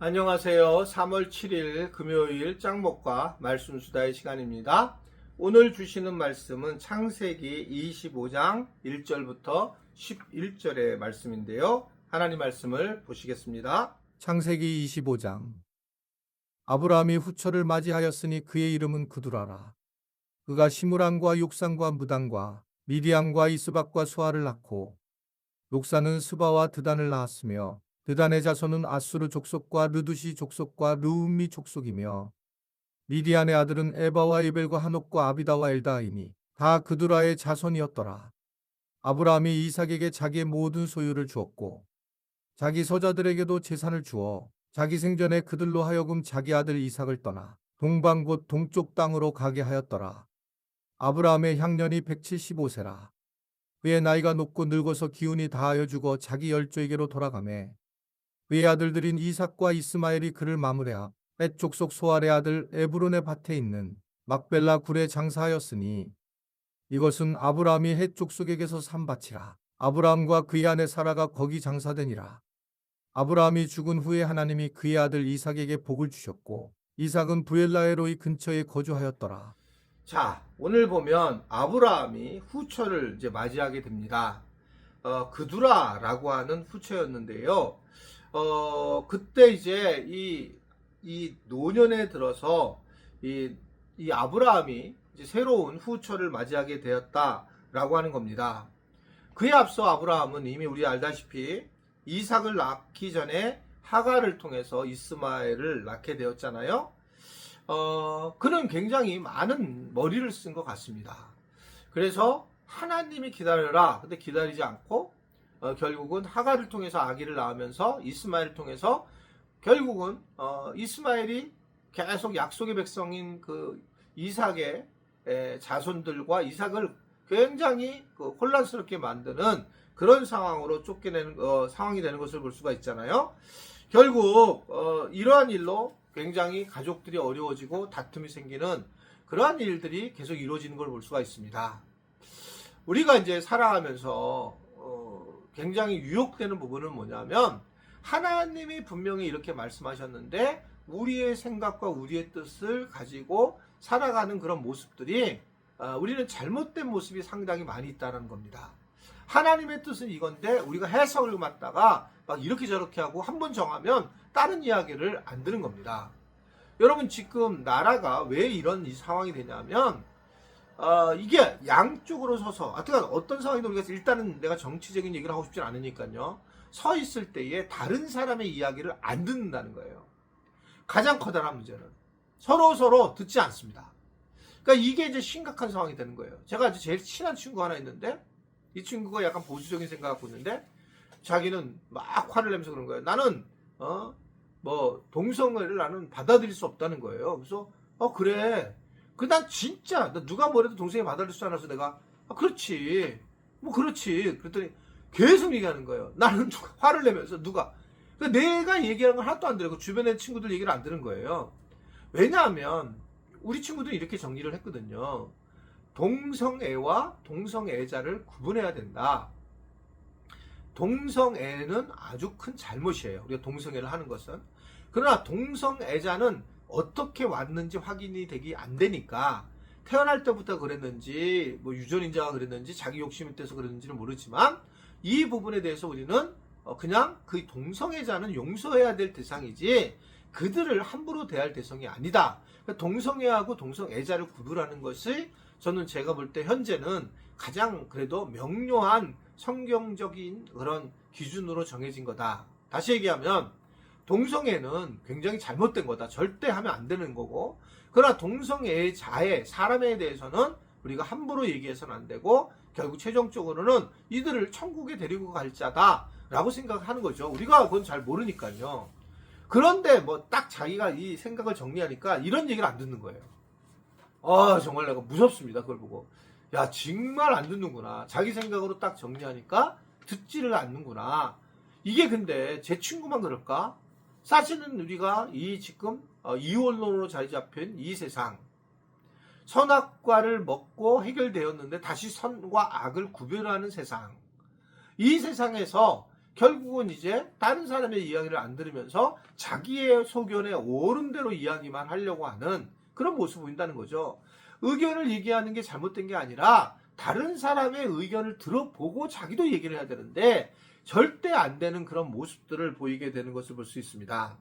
안녕하세요. 3월 7일 금요일 짱목과 말씀수다의 시간입니다. 오늘 주시는 말씀은 창세기 25장 1절부터 11절의 말씀인데요. 하나님 말씀을 보시겠습니다. 창세기 25장. 아브라함이 후처를 맞이하였으니 그의 이름은 그두라라. 그가 시므람과 욕산과 무단과 미디안과 이스박과 수아를 낳고 욕산은 스바와 드단을 낳았으며 드단의 자손은 아수르 족속과 르두시 족속과 르움미 족속이며 미디안의 아들은 에바와 이벨과 한옥과 아비다와 엘다이니 다 그두라의 자손이었더라. 아브라함이 이삭에게 자기의 모든 소유를 주었고 자기 서자들에게도 재산을 주어 자기 생전에 그들로 하여금 자기 아들 이삭을 떠나 동방 곧 동쪽 땅으로 가게 하였더라. 아브라함의 향년이 175세라. 그의 나이가 높고 늙어서 기운이 다하여 죽어 자기 열조에게로 돌아가매 그의 아들들인 이삭과 이스마엘이 그를 마무레하 벳 족속 소알의 아들 에브론의 밭에 있는 막벨라 굴에 장사하였으니 이것은 아브라함이 헷 족속에게서 산 밭이라. 아브라함과 그의 아내 사라가 거기 장사되니라. 아브라함이 죽은 후에 하나님이 그의 아들 이삭에게 복을 주셨고 이삭은 부엘라에로이 근처에 거주하였더라. 자, 오늘 보면 아브라함이 후처를 이제 맞이하게 됩니다. 그두라라고 하는 후처였는데요. 그때 이제 이 노년에 들어서 이 아브라함이 이제 새로운 후처를 맞이하게 되었다라고 하는 겁니다. 그에 앞서 아브라함은 이미 우리 알다시피 이삭을 낳기 전에 하갈을 통해서 이스마엘을 낳게 되었잖아요. 그는 굉장히 많은 머리를 쓴 것 같습니다. 그래서 하나님이 기다려라. 근데 기다리지 않고 결국은 하갈을 통해서 아기를 낳으면서 이스마엘을 통해서 결국은 이스마엘이 계속 약속의 백성인 그 이삭의 자손들과 이삭을 굉장히 혼란스럽게 만드는 그런 상황으로 쫓겨내는 상황이 되는 것을 볼 수가 있잖아요. 결국 이러한 일로 굉장히 가족들이 어려워지고 다툼이 생기는 그러한 일들이 계속 이루어지는 걸 볼 수가 있습니다. 우리가 이제 살아가면서 굉장히 유혹되는 부분은 뭐냐면 하나님이 분명히 이렇게 말씀하셨는데 우리의 생각과 우리의 뜻을 가지고 살아가는 그런 모습들이 우리는 잘못된 모습이 상당히 많이 있다는 겁니다. 하나님의 뜻은 이건데 우리가 해석을 맡다가 막 이렇게 저렇게 하고 한번 정하면 다른 이야기를 안 드는 겁니다. 여러분 지금 나라가 왜 이런 이 상황이 되냐면 이게 양쪽으로 서서 어떤 상황이든 우리가 일단은 내가 정치적인 얘기를 하고 싶진 않으니까요. 서 있을 때에 다른 사람의 이야기를 안 듣는다는 거예요. 가장 커다란 문제는 서로 듣지 않습니다. 그러니까 이게 이제 심각한 상황이 되는 거예요. 제가 이제 제일 친한 친구 하나 있는데 이 친구가 약간 보수적인 생각을 갖고 있는데 자기는 막 화를 내면서 그런 거예요. 나는 동성애를 나는 받아들일 수 없다는 거예요. 그래서 그래. 난 진짜 누가 뭐래도 동성애 받아들일 수 않아서 내가 그렇지. 그렇지. 그랬더니 계속 얘기하는 거예요. 나는 화를 내면서 내가 얘기하는 건 하나도 안 들어요. 주변의 친구들 얘기를 안 들은 거예요. 왜냐하면 우리 친구들이 이렇게 정리를 했거든요. 동성애와 동성애자를 구분해야 된다. 동성애는 아주 큰 잘못이에요. 우리가 동성애를 하는 것은. 그러나 동성애자는 어떻게 왔는지 확인이 되기 안 되니까 태어날 때부터 그랬는지 유전인자가 그랬는지 자기 욕심이 돼서 그랬는지는 모르지만 이 부분에 대해서 우리는 그냥 그 동성애자는 용서해야 될 대상이지 그들을 함부로 대할 대상이 아니다. 그러니까 동성애하고 동성애자를 구분하는 것이 저는 제가 볼 때 현재는 가장 그래도 명료한 성경적인 그런 기준으로 정해진 거다. 다시 얘기하면 동성애는 굉장히 잘못된 거다. 절대 하면 안 되는 거고 그러나 동성애자의 사람에 대해서는 우리가 함부로 얘기해서는 안 되고 결국 최종적으로는 이들을 천국에 데리고 갈 자다 라고 생각하는 거죠. 우리가 그건 잘 모르니까요. 그런데 딱 자기가 이 생각을 정리하니까 이런 얘기를 안 듣는 거예요. 정말 내가 무섭습니다. 그걸 보고. 야, 정말 안 듣는구나. 자기 생각으로 딱 정리하니까 듣지를 않는구나. 이게 근데 제 친구만 그럴까? 사실은 우리가 지금 이원론으로 자리 잡힌 이 세상 선악과를 먹고 해결되었는데 다시 선과 악을 구별하는 세상 이 세상에서 결국은 이제 다른 사람의 이야기를 안 들으면서 자기의 소견에 옳은 대로 이야기만 하려고 하는 그런 모습을 보인다는 거죠. 의견을 얘기하는 게 잘못된 게 아니라 다른 사람의 의견을 들어보고 자기도 얘기를 해야 되는데 절대 안 되는 그런 모습들을 보이게 되는 것을 볼 수 있습니다.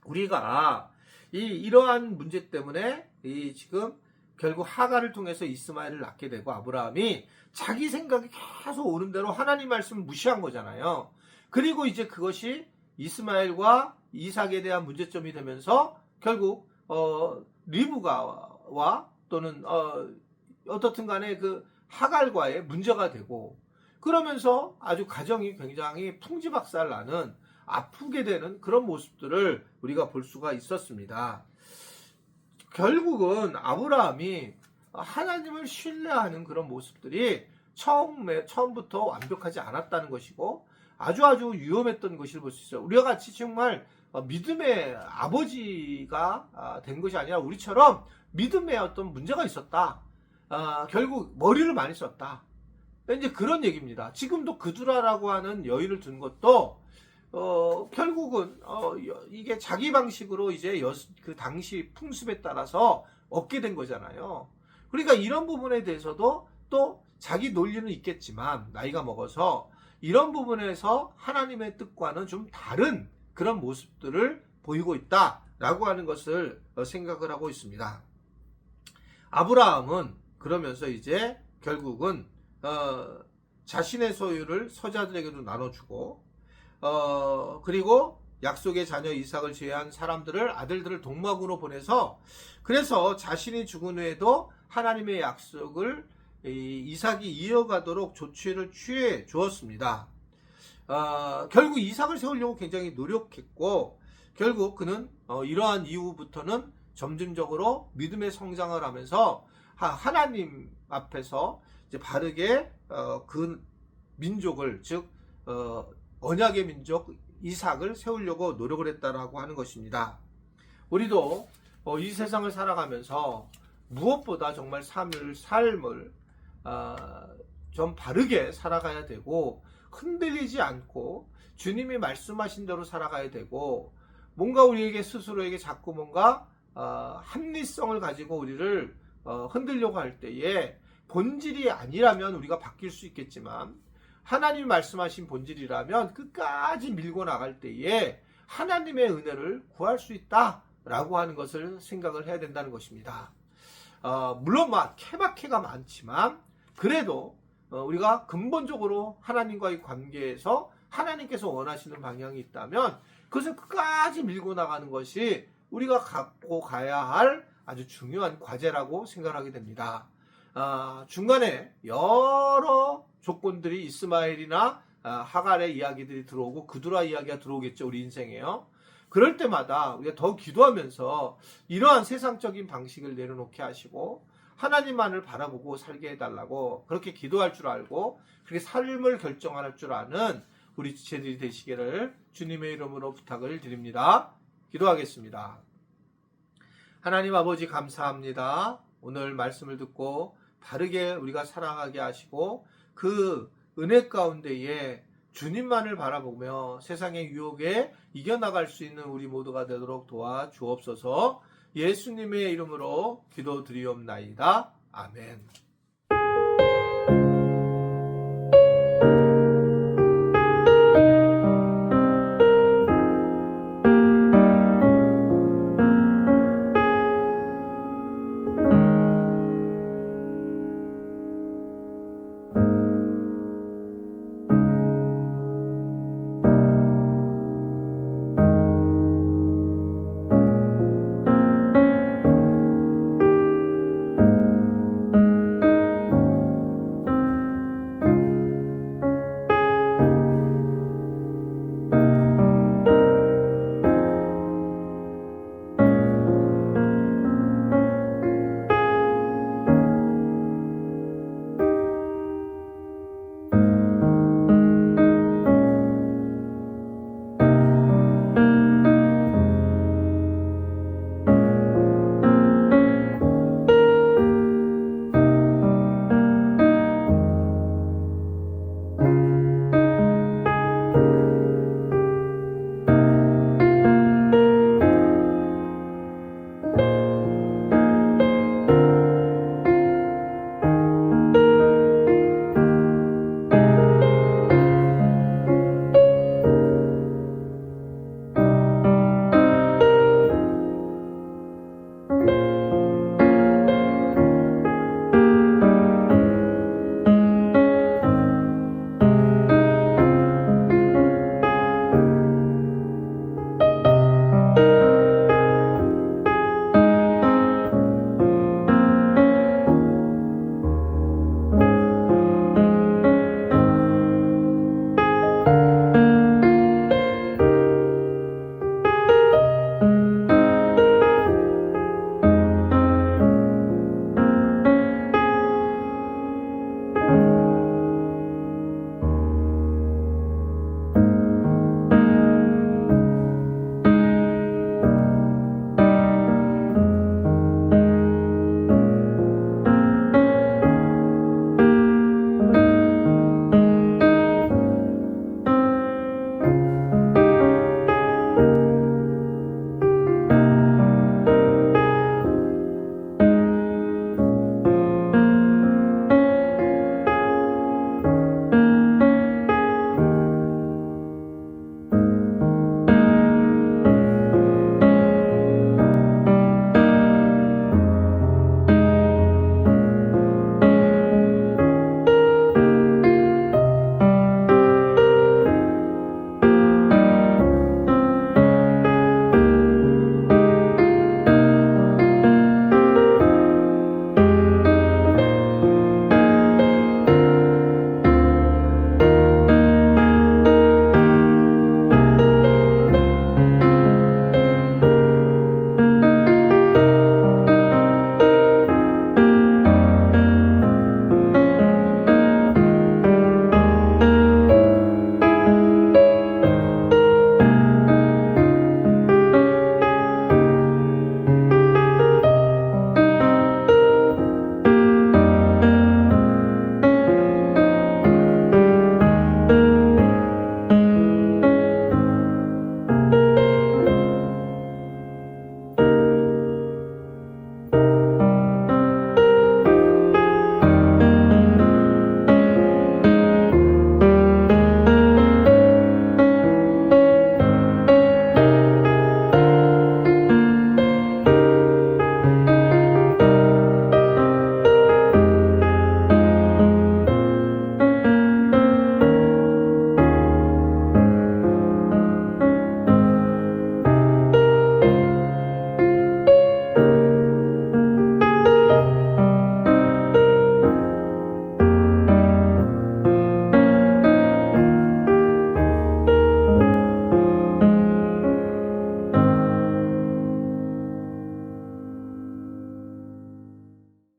우리가 이러한 문제 때문에 지금 결국 하갈을 통해서 이스마엘을 낳게 되고 아브라함이 자기 생각이 계속 오는 대로 하나님 말씀을 무시한 거잖아요. 그리고 이제 그것이 이스마엘과 이삭에 대한 문제점이 되면서 결국 리브가와 또는 어떻든 간에 그 하갈과의 문제가 되고 그러면서 아주 가정이 굉장히 풍지박살 나는 아프게 되는 그런 모습들을 우리가 볼 수가 있었습니다. 결국은 아브라함이 하나님을 신뢰하는 그런 모습들이 처음부터 완벽하지 않았다는 것이고 아주 위험했던 것을 볼 수 있어요. 우리가 같이 정말 믿음의 아버지가 된 것이 아니라 우리처럼 믿음에 어떤 문제가 있었다. 결국 머리를 많이 썼다. 이제 그런 얘기입니다. 지금도 그두라라고 하는 여인을 둔 것도 결국은 이게 자기 방식으로 이제 그 당시 풍습에 따라서 얻게 된 거잖아요. 그러니까 이런 부분에 대해서도 또 자기 논리는 있겠지만 나이가 먹어서 이런 부분에서 하나님의 뜻과는 좀 다른 그런 모습들을 보이고 있다라고 하는 것을 생각을 하고 있습니다. 아브라함은 그러면서 이제 결국은 자신의 소유를 서자들에게도 나눠주고 그리고 약속의 자녀 이삭을 제외한 사람들을 아들들을 동막으로 보내서 그래서 자신이 죽은 후에도 하나님의 약속을 이삭이 이어가도록 조치를 취해 주었습니다. 결국 이삭을 세우려고 굉장히 노력했고 결국 그는 이러한 이후부터는 점진적으로 믿음의 성장을 하면서 하나님 앞에서 이제 바르게 그 민족을 즉 언약의 민족 이삭을 세우려고 노력을 했다라고 하는 것입니다. 우리도 이 세상을 살아가면서 무엇보다 정말 삶을 좀 바르게 살아가야 되고 흔들리지 않고 주님이 말씀하신 대로 살아가야 되고 뭔가 우리에게 스스로에게 자꾸 뭔가 합리성을 가지고 우리를 흔들려고 할 때에 본질이 아니라면 우리가 바뀔 수 있겠지만 하나님이 말씀하신 본질이라면 끝까지 밀고 나갈 때에 하나님의 은혜를 구할 수 있다라고 하는 것을 생각을 해야 된다는 것입니다. 물론 케바케가 많지만 그래도 우리가 근본적으로 하나님과의 관계에서 하나님께서 원하시는 방향이 있다면 그것을 끝까지 밀고 나가는 것이 우리가 갖고 가야 할 아주 중요한 과제라고 생각하게 됩니다. 중간에 여러 조건들이 이스마엘이나 하갈의 이야기들이 들어오고 그두라 이야기가 들어오겠죠. 우리 인생에요. 그럴 때마다 우리가 더 기도하면서 이러한 세상적인 방식을 내려놓게 하시고 하나님만을 바라보고 살게 해달라고 그렇게 기도할 줄 알고 그렇게 삶을 결정할 줄 아는 우리 지체들이 되시기를 주님의 이름으로 부탁을 드립니다. 기도하겠습니다. 하나님 아버지 감사합니다. 오늘 말씀을 듣고 바르게 우리가 살아가게 하시고 그 은혜 가운데에 주님만을 바라보며 세상의 유혹에 이겨나갈 수 있는 우리 모두가 되도록 도와주옵소서. 예수님의 이름으로 기도드리옵나이다. 아멘.